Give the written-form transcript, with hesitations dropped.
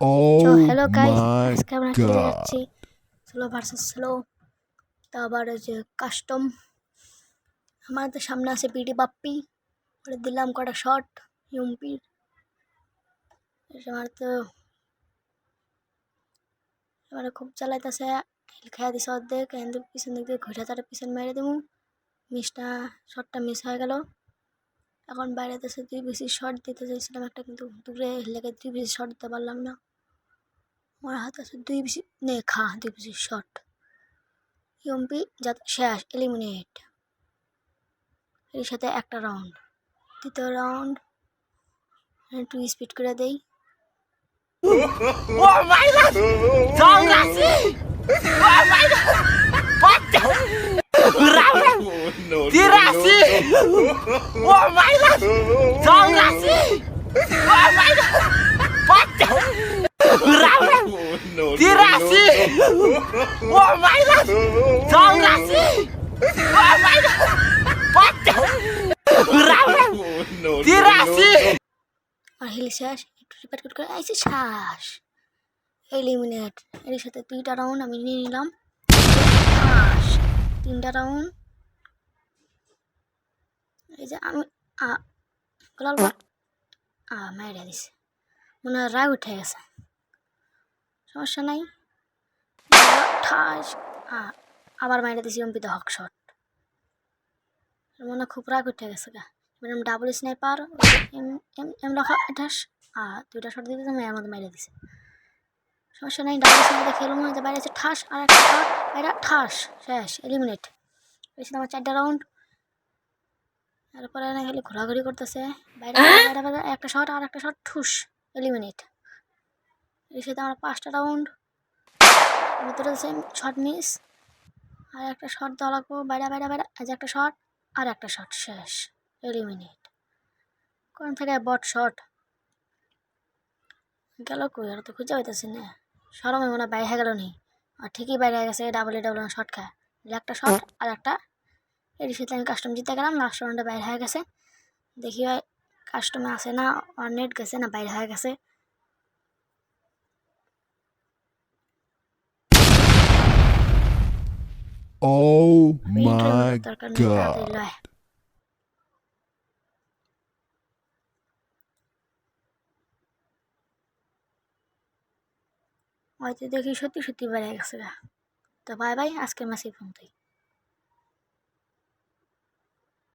তো Oh hello guys, my আজকে আমরা খেলতে god. যাচ্ছি স্লো ভার্সেস স্লো। তারপর ওই যে কাস্টম। আমাদের সামনে আছে পিটি বাপ্পি, ওরে দিলাম কটা শট ইউম্পির। আমার তো এবারে খুব চালাইতেছে, খেয়া দিছে অর্ধেক, কিন্তু পিছন দিক দিয়ে ঘুরে তারা পিছন মেরে দেবো। শটটা মিস হয়ে গেল। এখন বাইরে দেশে 2 বেশি শট দিতে চাইছিলাম একটা, কিন্তু দূরে লেগে 2 বেশি শট দিতে পারলাম না। আমার হাতে আছে 2 বেশি খা 2 বেশি শট। ইউম্পি যাতে শেষ, এলিমিনেট। এর সাথে একটা রাউন্ড, দ্বিতীয় রাউন্ড একটু স্পিড করে দেই। Oh my god! Sao nasi? Oh my god! What the? Ramen! Tirasi! Oh my god! Sao nasi? Oh my god! What the? Ramen! Tirasi! Oh my god! Sao nasi? Oh my god! What the? Ramen! Tirasi! আর hill শেষ, একটু repair করে আইসি শ্বাস, eliminate. এর সাথে 2টা round আমি নিয়ে নিলাম। শ্বাস, 3টা রাউন্ড। এই যে আমি গোলাল মাইরা দিছে, মনে হয় রাগ উঠে গেছে। সমস্যা নাই, ঠাস আবার মাইরা দিছি এমপিতে হক শট। মনে খুব রাগ উঠে গেছে গা। এবার ডাবল স্নাইপার এম রাখা ঠাস 2টা শট দিতে আমি এর মধ্যে মাইরা দিছি। সমস্যা নাই, ডাবল স্নাইপার খেলবো মনে হচ্ছে। বাইরে আছে ঠাস, আর একটা শট, বাইরে ঠাস, শেষ, এলিমিনেট। এসে আমার 4টা রাউন্ড। তারপরে না খালি ঘোরাঘুরি করতেছে। বাইরে বাইরে বাইরে একটা শট, আর একটা শট, ঠুস, এলিমিনেট। এসে আমার 5টা রাউন্ড। ভিতরে সেম শট মিস, আর একটা শট দেওয়া লাগবো। বাইরে বাইরে বাইরে আজ একটা শট, আর একটা শট, শেষ, এলিমিনেট। কোন থেকে বট শট গেল কই, আর তো খুঁজে পাইতেছি না। সরমে মনে বাইরে হয়ে গেল নি, আর ঠিকই বাইরে হয়ে গেছে। ডাবল শট খায়, একটা শট আর একটা। এর সাথে আমি কাস্টম জিতে গেলাম। লাস্ট রাউন্ডে বাইরে হয়ে গেছে। দেখি ভাই কাস্টমে আসে না, আর নেট গেছে না বাইরে হয়ে গেছে। Oh ইন্টারভিউ my দরকার নেই, তাড়াতাড়ি god. লয়। হয়তো দেখি সত্যি সত্যি বেড়ে গেছে গা। তো বাই বাই, আজকের ম্যাচ এই পর্যন্তই।